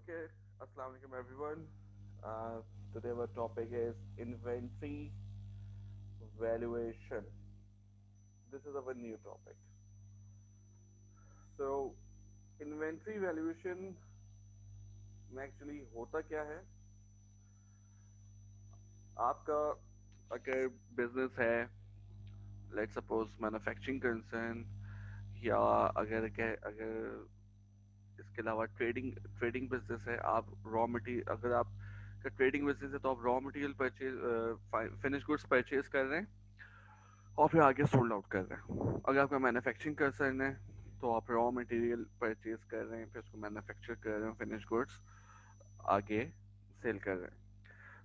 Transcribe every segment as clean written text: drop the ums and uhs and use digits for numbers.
Okay, Assalamu alaikum everyone. Today our topic is inventory valuation. This is our new topic. So, inventory valuation में actually होता क्या है? आपका अगर business है, लेट्स सपोज मैन्युफैक्चरिंग कंसर्न या अगर इसके अलावा ट्रेडिंग ट्रेडिंग बिजनेस है, आप रॉ मटेरियल अगर आप का ट्रेडिंग बिजनेस है तो आप raw material purchase finish goods purchase कर रहे हैं और फिर आगे सोल्ड आउट कर रहे हैं। अगर आपका मैन्युफैक्चरिंग कंसर्न है तो आप रॉ मटेरियल परचेज कर रहे हैं, फिर उसको मैन्युफैक्चर कर रहे हैं, फिनिश गुड्स आगे सेल कर रहे हैं।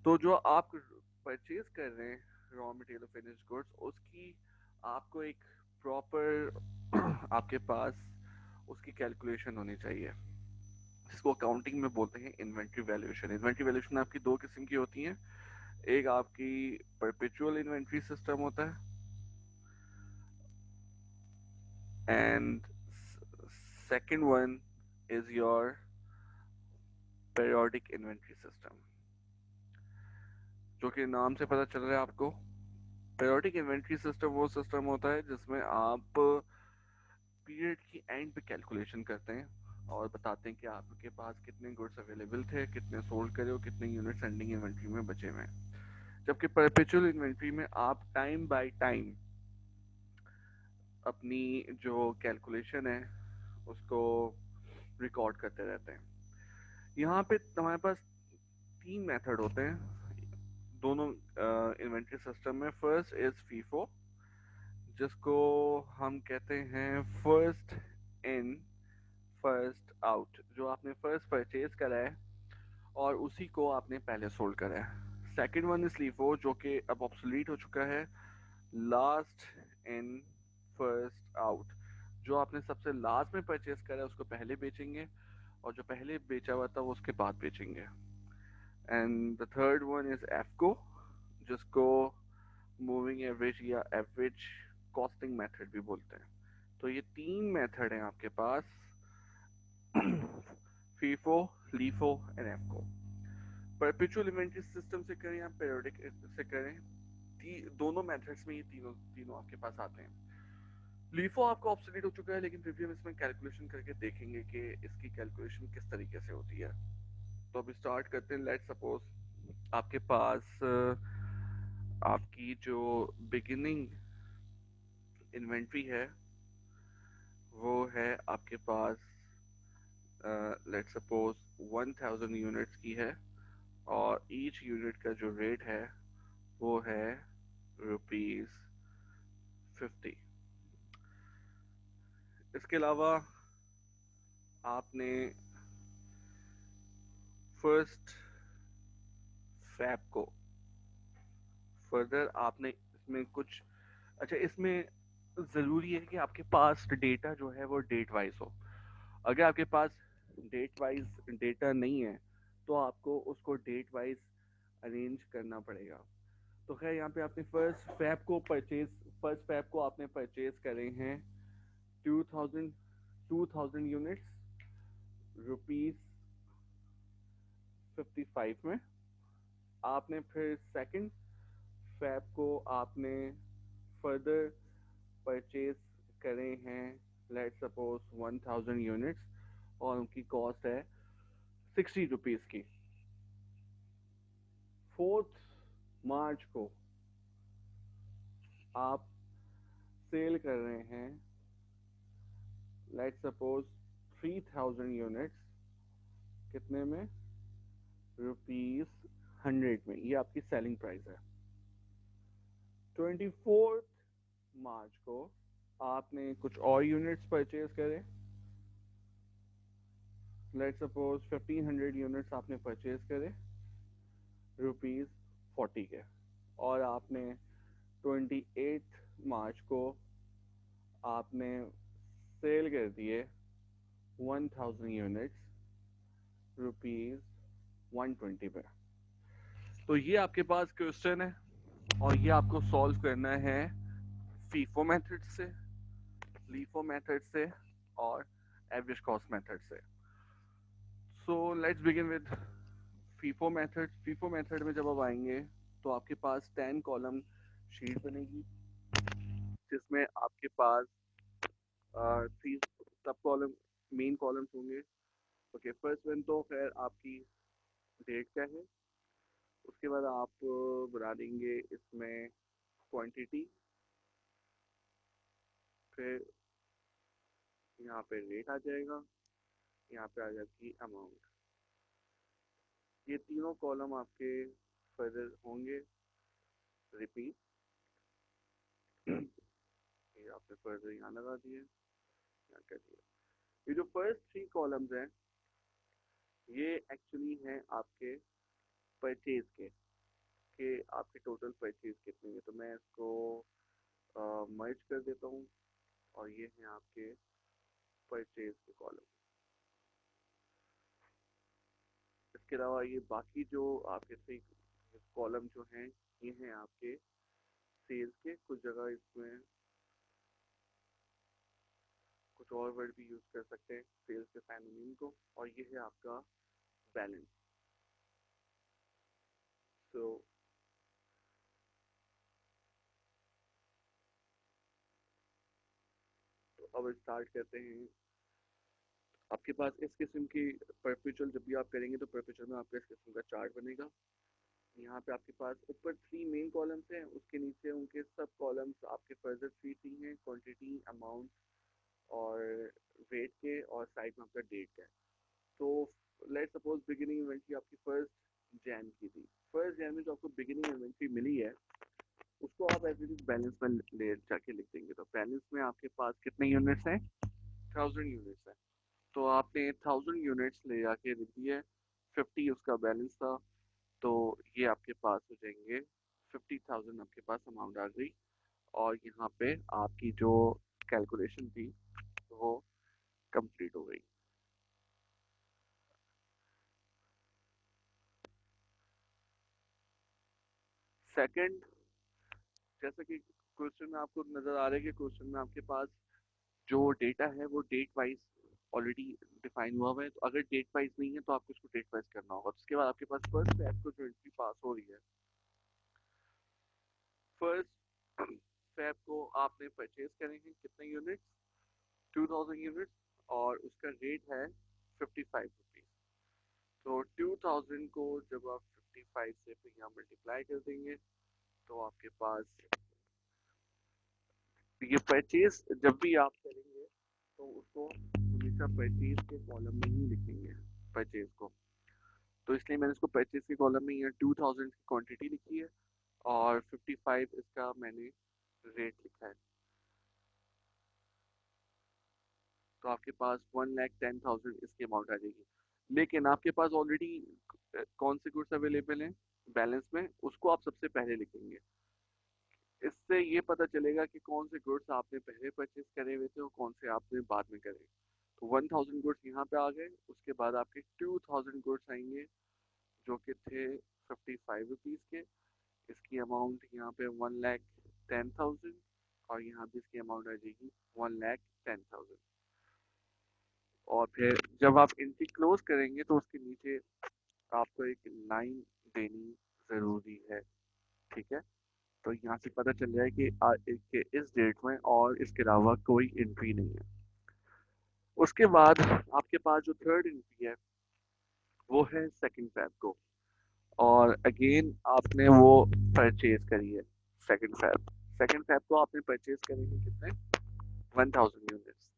तो जो आप परचेज कर रहे हैं रॉ मटेरियल फिनिश गुड्स, उसकी आपको एक प्रॉपर आपके पास उसकी कैलकुलेशन होनी चाहिए, जिसको अकाउंटिंग में बोलते हैं इन्वेंट्री वैल्यूएशन। इन्वेंट्री वैल्यूएशन आपकी दो किस्म की होती हैं। एक आपकी परपेचुअल इन्वेंट्री सिस्टम होता है and second one is your periodic inventory system, जो कि नाम से पता चल रहा है आपको। periodic इन्वेंट्री सिस्टम वो सिस्टम होता है जिसमें आप पीरियड की एंड पे कैलकुलेशन करते हैं और बताते हैं कि आपके पास कितने गुड्स अवेलेबल थे, कितने सोल्ड करे और कितने यूनिट्स एंडिंग इन्वेंट्री में बचे हुए हैं। जबकि परपेचुअल इन्वेंट्री में आप टाइम बाय टाइम अपनी जो कैलकुलेशन है उसको रिकॉर्ड करते रहते हैं। यहाँ पे हमारे पास तीन मेथड होते हैं दोनों इन्वेंट्री सिस्टम में। फर्स्ट इज फीफो, जिसको हम कहते हैं फर्स्ट इन फर्स्ट आउट। जो आपने फर्स्ट परचेज करा है और उसी को आपने पहले सोल्ड करा है। सेकंड वन इज लीफो, जो कि अब ऑब्सोलीट हो चुका है। लास्ट इन फर्स्ट आउट, जो आपने सबसे लास्ट में परचेज करा है उसको पहले बेचेंगे और जो पहले बेचा हुआ था वो उसके बाद बेचेंगे। And the third one is एफको, जिसको मूविंग एवरेज या एवरेज कॉस्टिंग मेथड भी बोलते हैं। तो ये तीन मेथड हैं आपके पास, फीफो, लीफो एंड एफको। परपेचुअल इन्वेंट्री सिस्टम से करें या पीरियोडिक से करें, दोनों मेथड्स में ये तीनों तीनों आपके पास आते हैं। लीफो आपका ऑब्सोलीट हो चुका है, लेकिन फिर भी हम इसमें कैलकुलेशन करके देखेंगे कि इसकी कैलकुलेशन किस तरीके से होती है। तो अभी स्टार्ट करते हैं। लेट्स सपोज आपके पास आपकी जो बिगिनिंग इन्वेंट्री है वो है आपके पास लेट्स सपोज 1000 यूनिट्स की है और ईच यूनिट का जो रेट है वो है ₹50। इसके अलावा आपने फर्स्ट फैब को फर्दर आपने इसमें कुछ, अच्छा इसमें ज़रूरी है कि आपके पास डेटा जो है वो डेट वाइज हो। अगर आपके पास डेट वाइज डेटा नहीं है तो आपको उसको डेट वाइज अरेंज करना पड़ेगा। तो खैर यहाँ पे आपने फर्स्ट फैब को आपने परचेज करे हैं 2000 यूनिट्स ₹55 में। आपने फिर सेकंड फैब को आपने फर्दर परचेज करे हैं लेट्स सपोज 1000 यूनिट्स और उनकी कॉस्ट है ₹60 की। फोर्थ मार्च को आप सेल कर रहे हैं लेट्स सपोज 3000 यूनिट्स, कितने में? ₹100 में। ये आपकी सेलिंग प्राइस है। 24 मार्च को आपने कुछ और यूनिट्स परचेज करे, लेट्स सपोज 1500 यूनिट्स आपने परचेज करे ₹40 के, और आपने 28 मार्च को आपने सेल कर दिए 1000 यूनिट्स ₹120 पे। तो ये आपके पास क्वेश्चन है और ये आपको सॉल्व करना है फीफो मेथड से, लीफो मेथड से और एवरेज कॉस्ट मेथड से। So let's begin with FIFO method. FIFO method में जब आप आएंगे तो आपके पास 10 कॉलम शीट बनेगी, जिसमें आपके पास 3 सब कॉलम मेन कॉलम्स होंगे। ओके, फर्स्ट वन तो खैर आपकी डेट क्या है। उसके बाद आप बना देंगे इसमें क्वांटिटी, फिर यहाँ पे रेट आ जाएगा, यहाँ पे आ जाती अमाउंट। ये तीनों कॉलम आपके फर्दर होंगे रिपीट। ये आपने फर्दर यहाँ लगा दिए, यहाँ कर दिया। ये जो फर्स्ट 3 कॉलम्स हैं ये एक्चुअली हैं आपके परचेज के आपके टोटल परचेज कितने हैं। तो मैं इसको मर्ज कर देता हूँ और ये हैं आपके परचेज के कॉलम। इसके अलावा ये बाकी जो आपके 3 कॉलम जो हैं ये हैं आपके सेल्स के। कुछ जगह इसमें कुछ और वर्ड भी यूज कर सकते हैं सेल्स के फेमिनिन को। और ये है आपका बैलेंस। सो तो अब स्टार्ट करते हैं। आपके पास इस किस्म की परपेचुअल जब भी आप करेंगे तो परपेचुअल में आपका इस किस्म का चार्ट बनेगा। यहाँ पे आपके पास ऊपर 3 मेन कॉलम्स हैं, उसके नीचे उनके सब कॉलम्स आपके फर्दर 3 हैं, क्वांटिटी, अमाउंट और वेट के, और साइड में आपका डेट का है। तो लेट सपोज बिगिनिंग इन्वेंट्री आपकी फर्स्ट जैन की थी। फर्स्ट जैन में जो आपको बिगिनिंग इन्वेंट्री मिली है उसको आप एज इट इज बैलेंस में ले जाके लिख देंगे। तो बैलेंस में आपके पास कितने यूनिट्स हैं? 1000 यूनिट्स हैं। तो आपने 1000 यूनिट्स ले जाके लिख दिए, 50 उसका बैलेंस था। तो ये आपके पास हो जाएंगे 50,000 आपके पास अमाउंट आ गई। और यहाँ पे आपकी जो कैलकुलेशन थी वो कंप्लीट हो गई। सेकंड, जैसा कि क्वेश्चन में आपको नजर आ रहा है कि क्वेश्चन में आपके पास जो डेटा है वो डेट वाइज ऑलरेडी डिफाइन हुआ हुआ है। तो अगर डेट वाइज नहीं है तो आपको उसको डेट वाइज करना होगा। तो उसके बाद आपके पास फर्स्ट स्टेप को जो एंट्री पास हो रही है, फर्स्ट स्टेप को आपने परचेज करेंगे कितने यूनिट्स? 2000 यूनिट्स। और उसका रेट है 55 रुपीज। तो 2000 को जब आप 55 से फिर यहाँ मल्टीप्लाई कर देंगे तो आपके पास ये परचेज जब भी आप करेंगे तो उसको हमेशा परचेज के कॉलम में ही लिखेंगे परचेज को। तो इसलिए मैंने इसको परचेज के कॉलम में यहाँ 2000 की क्वांटिटी लिखी है और 55 इसका मैंने रेट लिखा है। तो आपके पास 1,10,000 इसकी अमाउंट आ जाएगी। लेकिन आपके पास ऑलरेडी कौन से गुड्स अवेलेबल हैं बैलेंस में, उसको आप सबसे पहले लिखेंगे। इससे ये पता चलेगा कि कौन से गुड्स आपने पहले परचेज करे हुए थे और कौन से आपने बाद में करे। तो 1000 गुड्स यहाँ पे आ गए। उसके बाद आपके 2000 गुड्स आएंगे जो कि थे 55 रुपीज़ के। इसकी अमाउंट यहाँ पे 1,10,000 और यहाँ पे इसकी अमाउंट आ जाएगी 1,10,000। और फिर जब आप इनकी क्लोज करेंगे तो उसके नीचे आपको एक लाइन देनी ज़रूरी है। ठीक है, तो यहाँ से पता चल जाए कि इस डेट में और इसके अलावा कोई एंट्री नहीं है। उसके बाद आपके पास जो थर्ड एंट्री है वो है सेकंड फैब को। और अगेन आपने वो परचेज करी है सेकंड फैब। सेकंड फैब को आपने परचेज करेंगे कितने? 1000 यूनिट्स।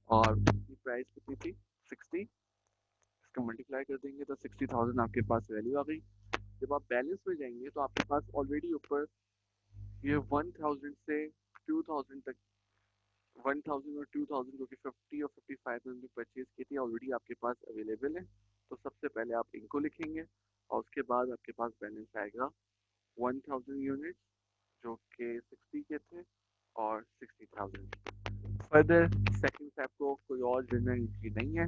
और उसकी प्राइस कितनी थी? 60। इसका मल्टीप्लाई कर देंगे तो 60,000 आपके पास वैल्यू आ गई। जब आप बैलेंस में जाएंगे तो आपके पास ऑलरेडी ऊपर ये 1000 से 2000 तक, 1000 और 2000 जो कि 50 और 55 में परचेज की थी ऑलरेडी आपके पास अवेलेबल है। तो सबसे पहले आप इनको लिखेंगे और उसके बाद आपके पास बैलेंस आएगा 1000 यूनिट्स जो कि 60 के थे और 60,000। फर्दर सेकंड स्टेप को कोई और जनरल एंट्री नहीं है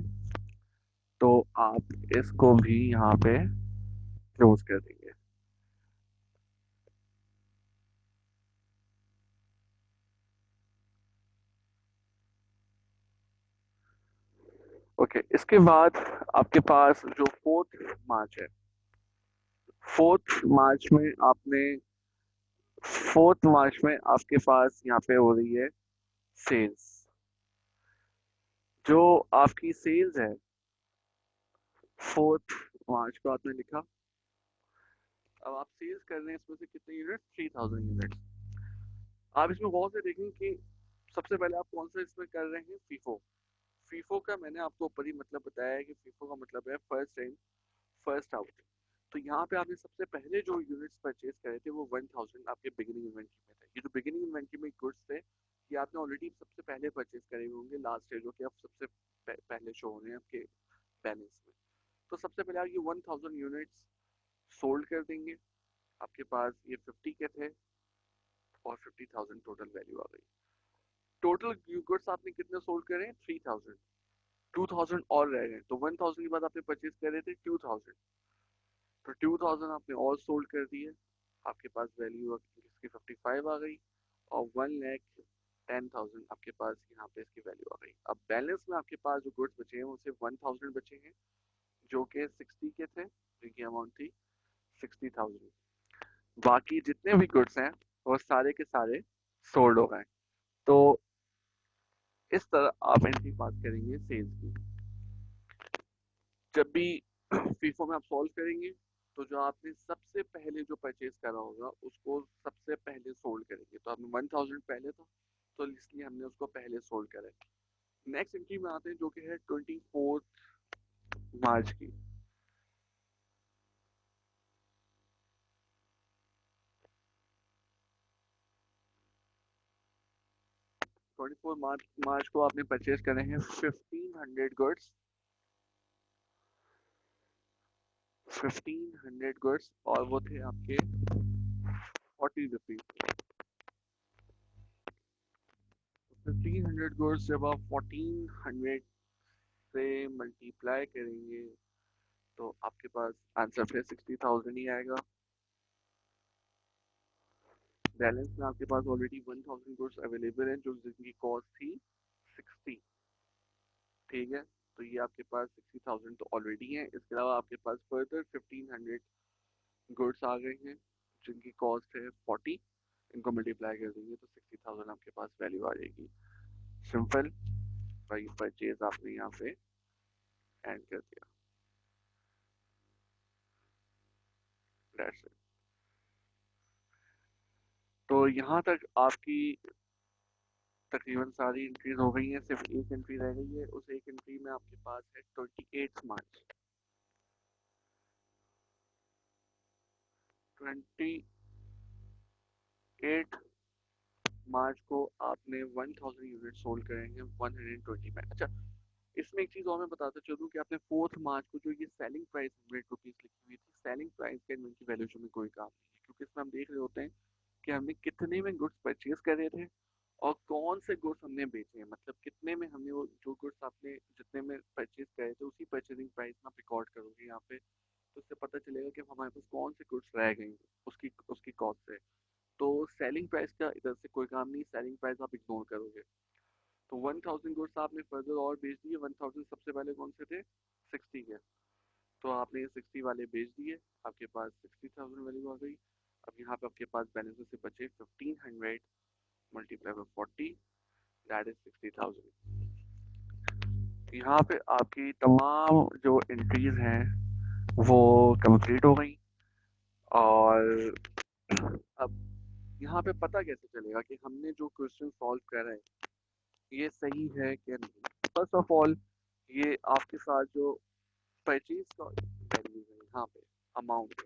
तो आप इसको भी यहाँ पे क्लोज कर देंगे। ओके, इसके बाद आपके पास जो 4 मार्च है, 4 मार्च में आपने 4 मार्च में आपके पास यहाँ पे हो रही है सेल्स। जो आपकी सेल्स है 4 मार्च को आपने लिखा। अब आप सेल्स कर रहे हैं इसमें से कितने यूनिट, 3000 यूनिट। आप इसमें गौर से देखें कि सबसे पहले आप कौन सा इसमें कर रहे हैं, फीफो। फीफो का मैंने आपको ऊपर ही मतलब बताया है कि फीफो का मतलब है फर्स्ट इन फर्स्ट आउट। तो यहाँ पे आपने सबसे पहले जो यूनिट्स परचेज करे थे वो 1000 आपके बिगिनिंग इन्वेंट्री में थे। ये जो बिगिनिंग इन्वेंट्री में गुड्स थे ये आपने ऑलरेडी सबसे पहले परचेज करे हुए होंगे लास्ट ईयर, जो कि आप सबसे पहले शो हो रहे हैं आपके बैलेंस में। तो सबसे पहले आप ये 1000 यूनिट्स सोल्ड कर देंगे। आपके पास ये 50 के थे और 50,000 टोटल वैल्यू आ गई। टोटल गुड्स आपने कितने सोल्ड करे हैं, 3000। 2000 और रह गए, तो 1000 के बाद आपने परचेज करे थे 2000, तो 2000 आपने और सोल्ड कर दिए। आपके पास वैल्यू इसकी 55 आ गई और 1,10,000 आपके पास यहाँ पे इसकी वैल्यू आ गई। अब बैलेंस में आपके पास जो गुड्स बचे हैं वो सिर्फ 1000 बचे हैं, जो कि 60 के थे, जिनकी अमाउंट थी 60,000। बाकी जितने भी गुड्स हैं वो सारे के सारे सोल्ड हो गए। तो इस तरह आप इनकी बात करेंगे सेल्स की। जब भी फीफो में आप सॉल्व करेंगे तो जो आपने सबसे पहले जो परचेज करा होगा उसको सबसे पहले सोल्ड करेंगे। तो आपने 1000 पहले था तो इसलिए हमने उसको पहले सोल्ड करा। नेक्स्ट एंट्री में आते हैं जो कि है 24 मार्च की। 24 मार्च को आपने परचेज करे हैं 1500 गुड्स। 1500 गुड्स और वो थे आपके 40 रुपीज। 1500 गुड्स जब आप 1400 से मल्टीप्लाई करेंगे तो आपके पास आंसर फिर 60,000 ही आएगा। बैलेंस में आपके पास ऑलरेडी 1000 गुड्स अवेलेबल हैं जो जिनकी कॉस्ट थी 60। ठीक है, तो ये आपके पास 60,000 तो ऑलरेडी है। इसके अलावा आपके पास फर्दर 1500 गुड्स आ गए हैं जिनकी कॉस्ट है 40। इनको मल्टीप्लाई कर देंगे तो 60,000 आपके पास वैल्यू आ जाएगी। सिंपल, भाई परचेज आपने यहाँ पे एंड कर दिया। That's it. तो यहाँ तक आपकी तकरीबन सारी एंट्रीज हो गई हैं, सिर्फ एक एंट्री रह गई है। उस एक एंट्री में आपके पास है 28 मार्च। 28 मार्च को आपने 1000 यूनिट सोल्ड करेंगे 120 में। अच्छा, इसमें एक चीज और मैं बताता चलूँ कि आपने 4 मार्च को जो ये सेलिंग प्राइस 100 रुपीज लिखी हुई थी, सेलिंग प्राइस का इनकी वैल्यूएशन में कोई काम नहीं है, क्योंकि इसमें हम देख रहे होते हैं कि हमने कितने में गुड्स परचेज करे थे और कौन से गुड्स हमने बेचे हैं। मतलब कितने में हमने वो जो गुड्स आपने जितने में परचेज करे थे उसी परचेजिंग प्राइस में आप रिकॉर्ड करोगे यहाँ पे, तो उससे पता चलेगा कि हमारे पास कौन से गुड्स रह गए उसकी उसकी कॉस्ट से। तो सेलिंग प्राइस का इधर से कोई काम नहीं, सेलिंग प्राइस आप इग्नोर करोगे। तो 1000 गुड्स आपने फर्दर और बेच दिए। 1000 सबसे पहले कौन से थे, 60 के, तो आपने ये 60 वाले बेच दिए। आपके पास 60,000 वैल्यू आ गई। अब यहाँ पे आपके पास बैलेंस से बचे 1500 मल्टीप्लाई बाय 40, दैट इज 60,000। यहाँ पे आपकी तमाम जो एंट्रीज हैं वो कंप्लीट हो गई। और अब यहाँ पे पता कैसे चलेगा कि हमने जो क्वेश्चन सॉल्व करा है ये सही है कि नहीं। फर्स्ट ऑफ ऑल, ये आपके साथ जो परचेज का वैल्यू है यहाँ पे, अमाउंट,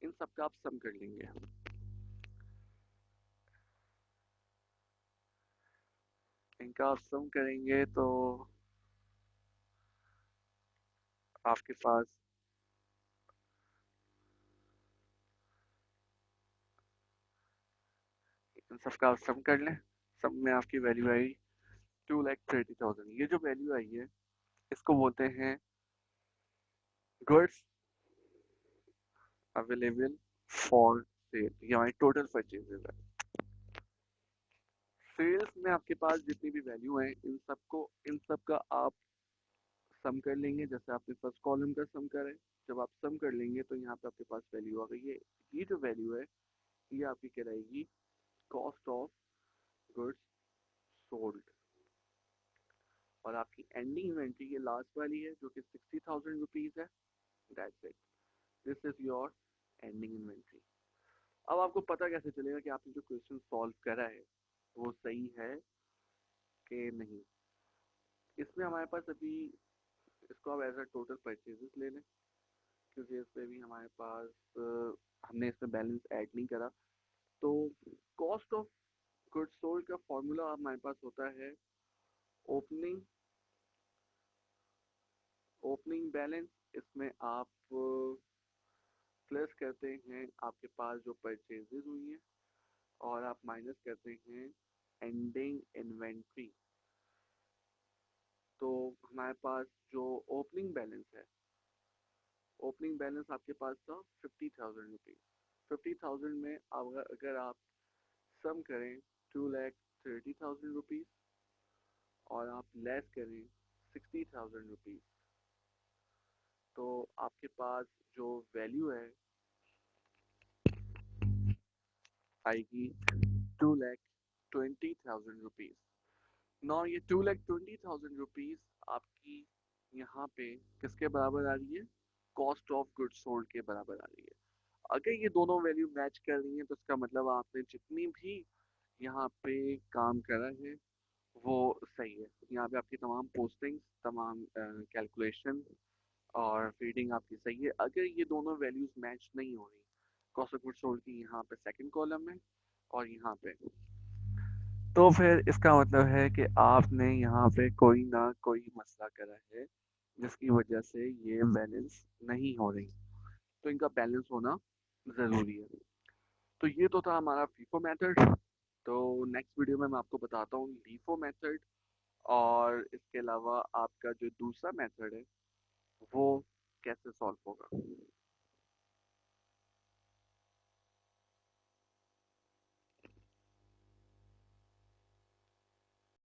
इन सब का आप सम कर लेंगे। इनका आप सम करेंगे तो आपके पास इन सब का आप सम कर लें। सम में आपकी वैल्यू आई 2,30,000। ये जो वैल्यू आई है इसको बोलते हैं गुड्स अवेलेबल फॉर सेल। ये हमारी टोटल परचेजेस है। सेल्स में आपके पास जितनी भी वैल्यू है इन सबको, इन सब का आप सम कर लेंगे, जैसे आपने फर्स्ट कॉलम का सम करा है। जब आप सम कर लेंगे तो यहाँ पे आपके पास वैल्यू आ गई है। ये जो वैल्यू है ये आपकी कहलाएगी कॉस्ट ऑफ गुड्स सोल्ड। और आपकी एंडिंग इन्वेंट्री ये लास्ट वाली है जो कि 60,000 रुपीज है। That's it, this is your ending inventory. अब आपको पता कैसे चलेगा कि आपने जो क्वेश्चन सॉल्व करा है वो सही है कि नहीं? इसमें हमारे पास अभी, इसको आप एज अ टोटल परचेजेस ले लें, क्योंकि इसमें भी हमारे पास हमने इसमें बैलेंस ऐड नहीं करा। तो कॉस्ट ऑफ गुड्स सोल्ड का फॉर्मूला हमारे पास होता है ओपनिंग ओपनिंग बैलेंस। इसमें आप प्लस करते हैं आपके पास जो परचेजेस हुई हैं, और आप माइनस करते हैं एंडिंग इन्वेंट्री। तो हमारे पास जो ओपनिंग बैलेंस है, ओपनिंग बैलेंस आपके पास था 50,000 रुपीज। 50,000 में अगर आप सम करें 2,30,000 रुपीज और आप लेस करें 60,000 रुपीज, तो आपके पास जो वैल्यू है आएगी 2,20,000 रुपीज। नौ ये 2,20,000 रुपीज आपकी यहाँ पे किसके बराबर आ रही है? कॉस्ट ऑफ गुड्स सोल्ड के बराबर आ रही है। अगर ये दोनों वैल्यू मैच कर रही है तो इसका मतलब आपने जितनी भी यहाँ पे काम करा है वो सही है। यहाँ पे आपकी तमाम पोस्टिंग, तमाम कैलकुलेशन और फीडिंग आपकी सही है। अगर ये दोनों वैल्यूज मैच नहीं हो रही, कॉस्ट ऑफ गुड्स सोल्ड की यहाँ पे सेकंड कॉलम में और यहाँ पे, तो फिर इसका मतलब है कि आपने यहाँ पे कोई ना कोई मसला करा है जिसकी वजह से ये बैलेंस नहीं हो रही। तो इनका बैलेंस होना ज़रूरी है। तो ये तो था हमारा फीफो मेथड। तो नेक्स्ट वीडियो में मैं आपको बताता हूँ लीफो मेथड, और इसके अलावा आपका जो दूसरा मेथड है वो कैसे सॉल्व होगा।